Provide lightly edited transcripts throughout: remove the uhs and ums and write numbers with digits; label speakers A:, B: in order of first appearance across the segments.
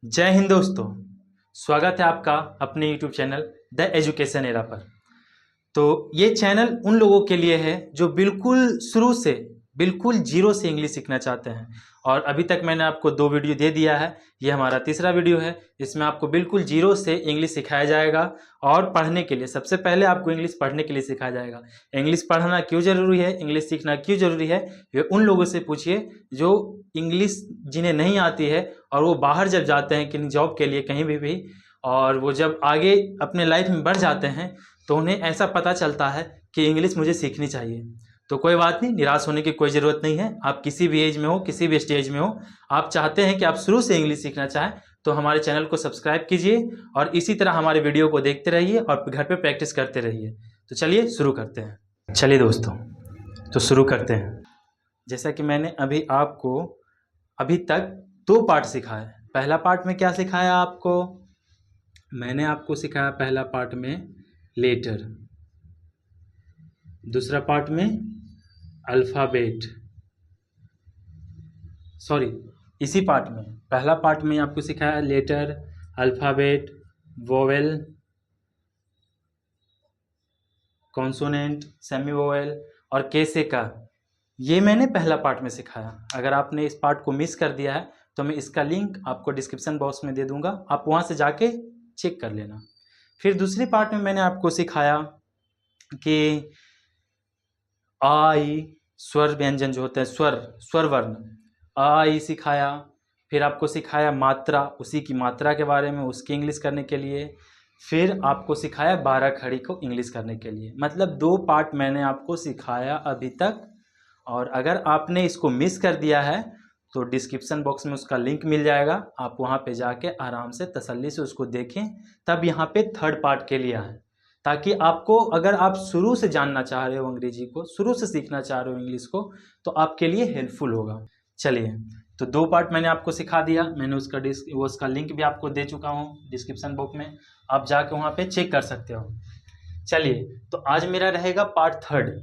A: जय हिंद दोस्तों, स्वागत है आपका अपने YouTube channel the education era पर। तो ये चैनल उन लोगों के लिए है जो बिल्कुल शुरू से बिल्कुल जीरो से इंग्लिश सीखना चाहते हैं। और अभी तक मैंने आपको 2 वीडियो दे दिया है, ये हमारा तीसरा वीडियो है। इसमें आपको बिल्कुल जीरो से इंग्लिश सिखाया जाएगा और पढ़ने के लिए सबसे पहले आपको इंग्लिश पढ़ने के लिए सिखाया जाएगा। इंग्लिश पढ़ना क्यों ज़रूरी है, इंग्लिश सीखना क्यों ज़रूरी है, ये उन लोगों से पूछिए जो इंग्लिश जिन्हें नहीं आती है और वो बाहर जब जाते हैं कि जॉब के लिए कहीं भी और वो जब आगे अपने लाइफ में बढ़ जाते हैं तो उन्हें ऐसा पता चलता है कि इंग्लिश मुझे सीखनी चाहिए। तो कोई बात नहीं, निराश होने की कोई ज़रूरत नहीं है। आप किसी भी एज में हो, किसी भी स्टेज में हो, आप चाहते हैं कि आप शुरू से इंग्लिश सीखना चाहें तो हमारे चैनल को सब्सक्राइब कीजिए और इसी तरह हमारे वीडियो को देखते रहिए और घर पे प्रैक्टिस करते रहिए। तो चलिए शुरू करते हैं। चलिए दोस्तों, तो शुरू करते हैं। जैसा कि मैंने अभी आपको अभी तक 2 पार्ट सिखाए। पहला पार्ट में क्या सिखाया आपको? मैंने आपको सिखाया पहला पार्ट में लेटर, दूसरा पार्ट में अल्फ़ाबेट। सॉरी, इसी पार्ट में पहला पार्ट में आपको सिखाया letter, alphabet, vowel, consonant, semi vowel और कैसे का। ये मैंने पहला पार्ट में सिखाया। अगर आपने इस पार्ट को मिस कर दिया है तो मैं इसका लिंक आपको डिस्क्रिप्शन बॉक्स में दे दूंगा, आप वहाँ से जाके चेक कर लेना। फिर दूसरे पार्ट में मैंने आपको सिखाया कि आई स्वर व्यंजन जो होते हैं, स्वर वर्ण, आई सिखाया। फिर आपको सिखाया मात्रा, उसी की मात्रा के बारे में, उसकी इंग्लिश करने के लिए। फिर आपको सिखाया 12 खड़ी को इंग्लिश करने के लिए। मतलब 2 पार्ट मैंने आपको सिखाया अभी तक। और अगर आपने इसको मिस कर दिया है तो डिस्क्रिप्शन बॉक्स में उसका लिंक मिल जाएगा, आप वहाँ पे जाके आराम से तसल्ली से उसको देखें। तब यहाँ पे 3rd पार्ट के लिए आएँ, ताकि आपको, अगर आप शुरू से जानना चाह रहे हो अंग्रेजी को, शुरू से सीखना चाह रहे हो इंग्लिश को, तो आपके लिए हेल्पफुल होगा। चलिए, तो 2 पार्ट मैंने आपको सिखा दिया। मैंने उसका लिंक भी आपको दे चुका हूँ डिस्क्रिप्शन बॉक्स में, आप जाके वहाँ पे चेक कर सकते हो। चलिए, तो आज मेरा रहेगा पार्ट 3rd।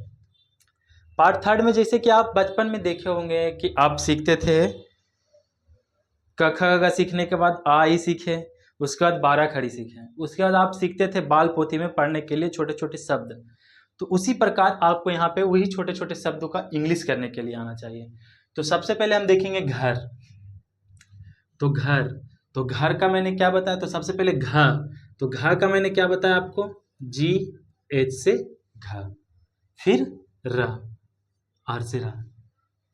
A: पार्ट 3rd में जैसे कि आप बचपन में देखे होंगे कि आप सीखते थे क ख ग सीखने के बाद आ ई सीखे, उसके बाद 12 खड़ी सीखे, उसके बाद आप सीखते थे बाल पोथी में पढ़ने के लिए छोटे छोटे शब्द। तो उसी प्रकार आपको यहाँ पे वही छोटे छोटे शब्दों का इंग्लिश करने के लिए आना चाहिए। तो सबसे पहले हम देखेंगे घर। तो घर का मैंने क्या बताया? तो सबसे पहले घ, तो घ का मैंने क्या बताया आपको? जी एच से घ, फिर र, आर से रा।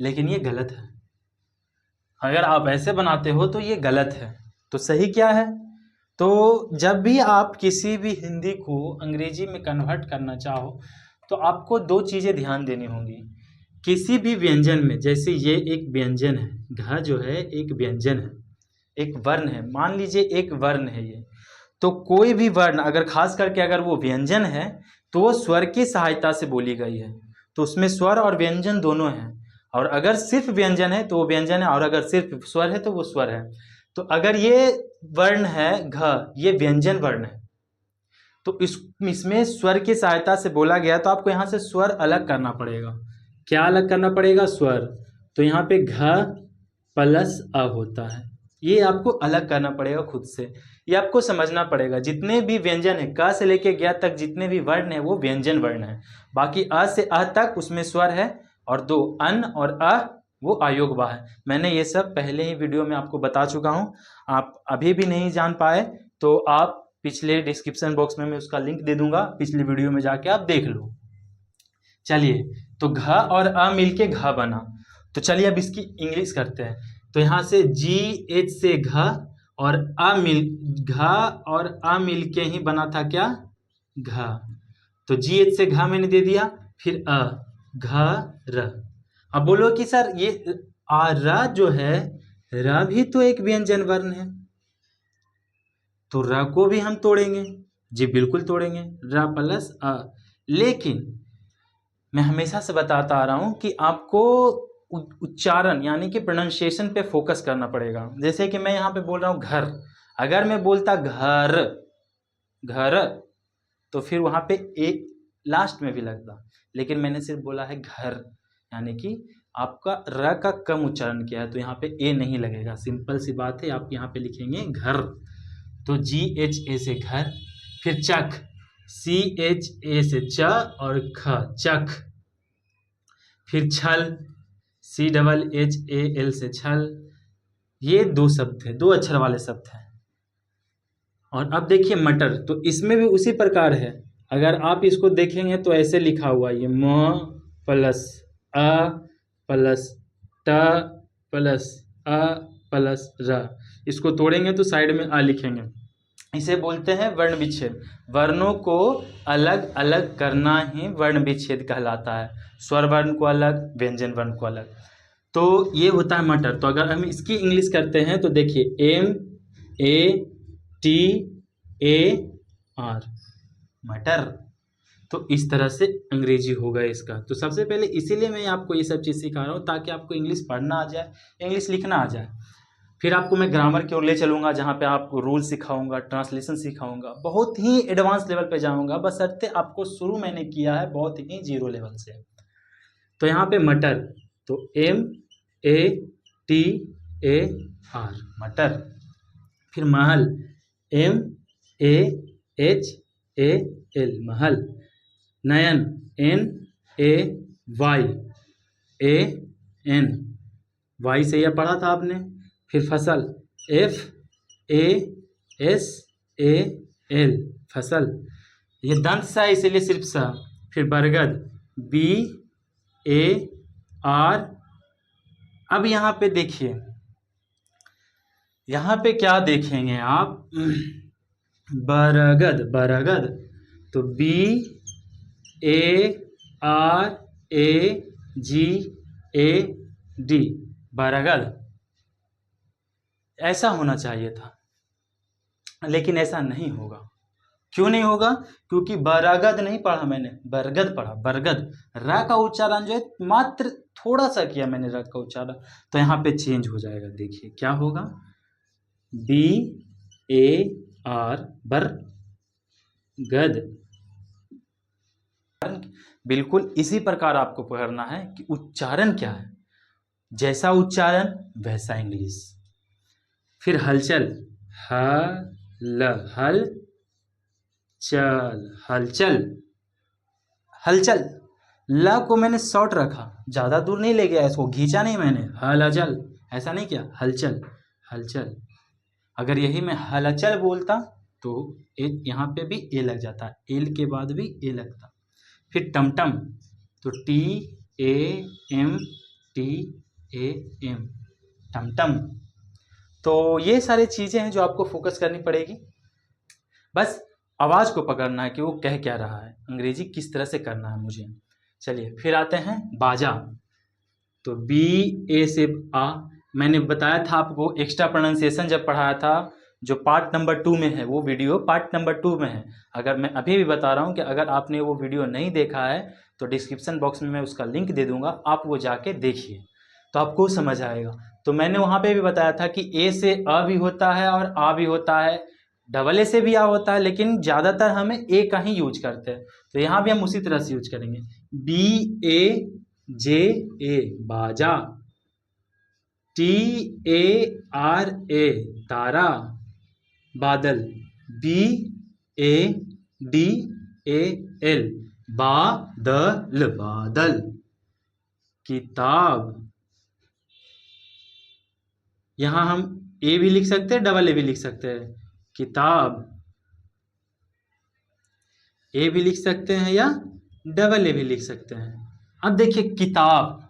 A: लेकिन ये गलत है। अगर आप ऐसे बनाते हो तो ये गलत है। तो सही क्या है? तो जब भी आप किसी भी हिंदी को अंग्रेजी में कन्वर्ट करना चाहो तो आपको 2 चीज़ें ध्यान देनी होंगी। किसी भी व्यंजन में, जैसे ये एक व्यंजन है, घ जो है एक व्यंजन है, एक वर्ण है, मान लीजिए एक वर्ण है ये। तो कोई भी वर्ण अगर खास करके अगर वो व्यंजन है तो वो स्वर की सहायता से बोली गई है। तो उसमें स्वर और व्यंजन दोनों हैं। और अगर सिर्फ व्यंजन है तो वो व्यंजन है, और अगर सिर्फ स्वर है तो वो स्वर है। तो अगर ये वर्ण है घ, ये व्यंजन वर्ण है, तो इसमें स्वर की सहायता से बोला गया, तो आपको यहाँ से स्वर अलग करना पड़ेगा। क्या अलग करना पड़ेगा? स्वर। तो यहाँ पे घ प्लस अ होता है, ये आपको अलग करना पड़ेगा खुद से। ये आपको समझना पड़ेगा। जितने भी व्यंजन है, क से लेके ज्ञ तक जितने भी वर्ण है वो व्यंजन वर्ण है। बाकी अ से अ तक उसमें स्वर है, और 2 अन और अ वो अयोगवा है। मैंने ये सब पहले ही वीडियो में आपको बता चुका हूँ। आप अभी भी नहीं जान पाए तो आप पिछले डिस्क्रिप्शन बॉक्स में मैं उसका लिंक दे दूंगा, पिछली वीडियो में जाके आप देख लो। चलिए, तो घ और अ मिलके घ बना। तो चलिए अब इसकी इंग्लिश करते हैं। तो यहाँ से जी एच से घ और घ और अ मिलके ही बना था क्या? घ। तो जी एच से घ मैंने दे दिया, फिर अ, घ र। अब बोलो कि सर ये र जो है, र भी तो एक व्यंजन वर्ण है, तो र को भी हम तोड़ेंगे। जी बिल्कुल तोड़ेंगे, र प्लस अ। लेकिन मैं हमेशा से बताता आ रहा हूँ कि आपको उच्चारण यानी कि प्रोनाउंसिएशन पे फोकस करना पड़ेगा। जैसे कि मैं यहाँ पे बोल रहा हूँ घर, अगर मैं बोलता घर घर तो फिर वहाँ पे एक लास्ट में भी लगता, लेकिन मैंने सिर्फ बोला है घर, यानी कि आपका र का कम उच्चारण किया है, तो यहाँ पे ए नहीं लगेगा। सिंपल सी बात है, आप यहाँ पे लिखेंगे घर, तो GHA से घर। फिर चख, CHA से च और ख, चख। फिर छल, CHHAL से छल। ये दो शब्द है, दो अक्षर वाले शब्द हैं। और अब देखिए मटर, तो इसमें भी उसी प्रकार है। अगर आप इसको देखेंगे तो ऐसे लिखा हुआ, ये म प्लस अ प्लस ट प्लस अ प्लस र। इसको तोड़ेंगे तो साइड में अ लिखेंगे। इसे बोलते हैं वर्ण विच्छेद। वर्णों को अलग अलग करना ही वर्ण विच्छेद कहलाता है। स्वर वर्ण को अलग, व्यंजन वर्ण को अलग। तो ये होता है मटर। तो अगर हम इसकी इंग्लिश करते हैं तो देखिए MATAR, मटर। तो इस तरह से अंग्रेजी होगा इसका। तो सबसे पहले इसीलिए मैं आपको ये सब चीज़ सिखा रहा हूँ, ताकि आपको इंग्लिश पढ़ना आ जाए, इंग्लिश लिखना आ जाए। फिर आपको मैं ग्रामर की ओर ले चलूँगा, जहाँ पे आपको रूल सिखाऊंगा, ट्रांसलेशन सिखाऊंगा, बहुत ही एडवांस लेवल पे जाऊँगा। बशर्ते आपको शुरू मैंने किया है बहुत ही जीरो लेवल से। तो यहाँ पे मटर, तो MATAR, मटर। फिर महल, MAHAL, महल। नयन, NAYAN, वाई से यह पढ़ा था आपने। फिर फसल, FASAL, फसल। ये दंत सा है इसीलिए सिर्फ सा। फिर बरगद, BAR। अब यहाँ पे देखिए, यहाँ पे क्या देखेंगे आप, बरगद, बरगद, तो BARAGAD, बरगद। ऐसा होना चाहिए था, लेकिन ऐसा नहीं होगा। क्यों नहीं होगा? क्योंकि बरगद नहीं पढ़ा मैंने, बरगद पढ़ा, बरगद। र का उच्चारण जो है मात्र थोड़ा सा किया मैंने र का उच्चारण, तो यहाँ पे चेंज हो जाएगा। देखिए क्या होगा, BAR, बरगद। बिल्कुल इसी प्रकार आपको पढ़ना है कि उच्चारण क्या है, जैसा उच्चारण वैसा इंग्लिश। फिर हलचल, हल चल, हलचल, हलचल। ल को मैंने शॉर्ट रखा, ज़्यादा दूर नहीं ले गया, इसको घींचा नहीं मैंने, हलचल ऐसा नहीं किया, हलचल, हलचल। अगर यही मैं हलचल बोलता तो यहाँ पे भी ए लग जाता, एल के बाद भी ए लगता। फिर टमटम, तो TAMTAM, टमटम। तो ये सारी चीज़ें हैं जो आपको फोकस करनी पड़ेगी। बस आवाज़ को पकड़ना है कि वो कह क्या रहा है, अंग्रेजी किस तरह से करना है मुझे। चलिए फिर आते हैं बाजा, तो BA से आ। मैंने बताया था आपको एक्स्ट्रा प्रोनाउंसिएशन जब पढ़ाया था, जो पार्ट नंबर 2 में है, वो वीडियो पार्ट नंबर 2 में है। अगर मैं अभी भी बता रहा हूँ कि अगर आपने वो वीडियो नहीं देखा है तो डिस्क्रिप्शन बॉक्स में मैं उसका लिंक दे दूँगा, आप वो जाके देखिए तो आपको समझ आएगा। तो मैंने वहाँ पे भी बताया था कि ए से अ भी होता है और आ भी होता है, डबल ए से भी आ होता है, लेकिन ज़्यादातर हमें ए का ही यूज करते हैं। तो यहाँ भी हम उसी तरह से यूज करेंगे, BAJA, बाजा। TARA, तारा, बादल। BADAL, बादल, बादल। किताब, यहाँ हम ए भी लिख सकते हैं, डबल ए भी लिख सकते हैं, किताब। ए भी लिख सकते हैं या डबल ए भी लिख सकते हैं। अब देखिए किताब,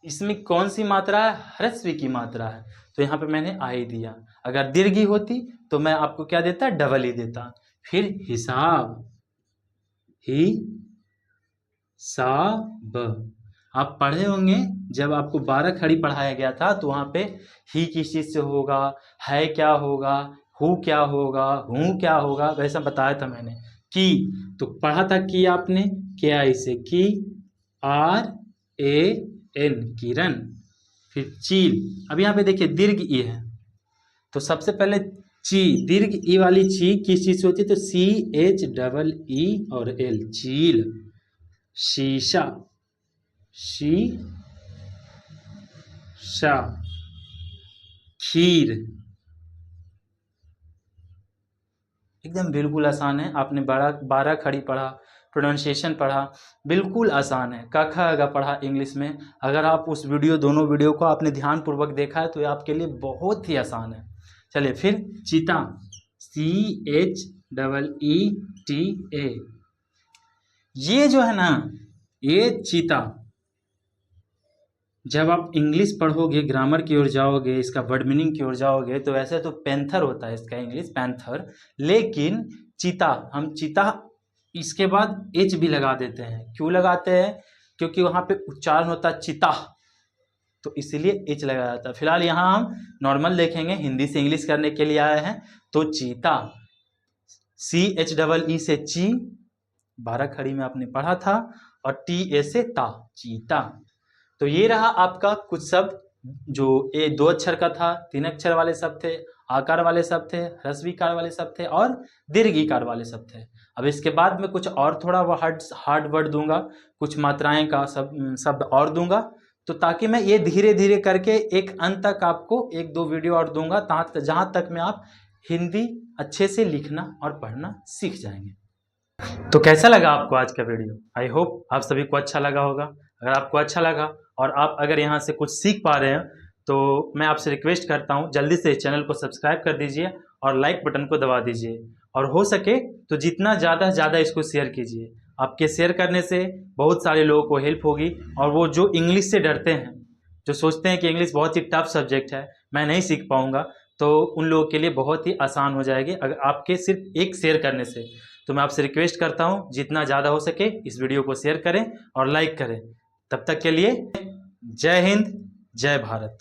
A: इसमें कौन सी मात्रा है, ह्रस्व की मात्रा है, तो यहाँ पे मैंने आई दिया। अगर दीर्घी होती तो मैं आपको क्या देता, डबल ही देता। फिर हिसाब, हिसाब। आप पढ़े होंगे जब आपको 12 खड़ी पढ़ाया गया था, तो वहाँ पे ही किस चीज़ से होगा, है क्या होगा, हु क्या होगा, हूँ क्या होगा, वैसा बताया था मैंने। की, तो पढ़ा था कि आपने क्या, इसे की, RAN, किरण। फिर चील। अब यहाँ पे देखिए दीर्घ ई है, तो सबसे पहले ची, दीर्घ ई वाली ची किस चीज से होती है, तो CHEE और L, चील। शीशा, शा, खीर। एकदम बिल्कुल आसान है। आपने 12 खड़ी पढ़ा, प्रोनाउंसिएशन पढ़ा, बिल्कुल आसान है। क ख ग पढ़ा इंग्लिश में। अगर आप उस दोनों वीडियो को आपने ध्यानपूर्वक देखा है तो ये आपके लिए बहुत ही आसान है। चलिए फिर चीता, CHEETA। ये जो है ना, ये चीता, जब आप इंग्लिश पढ़ोगे, ग्रामर की ओर जाओगे, इसका वर्ड मीनिंग की ओर जाओगे, तो ऐसे तो पैंथर होता है इसका इंग्लिश, पैंथर। लेकिन चीता, हम चीता इसके बाद एच भी लगा देते हैं। क्यों लगाते हैं? क्योंकि वहाँ पे उच्चारण होता है चिता, तो इसीलिए एच लगाया जाता है। फिलहाल यहाँ हम नॉर्मल देखेंगे, हिंदी से इंग्लिश करने के लिए आए हैं। तो चीता, CHEE से ची, 12 खड़ी में आपने पढ़ा था, और TA से ता, चीता। तो ये रहा आपका कुछ शब्द जो 2 अक्षर का था, 3 अक्षर वाले शब्द थे, आकार वाले शब्द थे, ह्रस्वीकार वाले शब्द थे और दीर्घिकार वाले शब्द थे। अब इसके बाद में कुछ और थोड़ा हार्ड वर्ड दूंगा, कुछ मात्राएं का शब्द और दूंगा, तो ताकि मैं ये धीरे धीरे करके एक अंत तक आपको 1-2 वीडियो और दूंगा, जहाँ तक में आप हिंदी अच्छे से लिखना और पढ़ना सीख जाएंगे। तो कैसा लगा आपको आज का वीडियो? आई होप आप सभी को अच्छा लगा होगा। अगर आपको अच्छा लगा और आप अगर यहाँ से कुछ सीख पा रहे हैं, तो मैं आपसे रिक्वेस्ट करता हूँ जल्दी से इस चैनल को सब्सक्राइब कर दीजिए और लाइक बटन को दबा दीजिए, और हो सके तो जितना ज़्यादा से ज़्यादा इसको शेयर कीजिए। आपके शेयर करने से बहुत सारे लोगों को हेल्प होगी, और वो जो इंग्लिश से डरते हैं, जो सोचते हैं कि इंग्लिश बहुत ही टफ सब्जेक्ट है, मैं नहीं सीख पाऊँगा, तो उन लोगों के लिए बहुत ही आसान हो जाएगी अगर आपके सिर्फ एक शेयर करने से। तो मैं आपसे रिक्वेस्ट करता हूँ जितना ज़्यादा हो सके इस वीडियो को शेयर करें और लाइक करें। तब तक के लिए जय हिंद, जय भारत।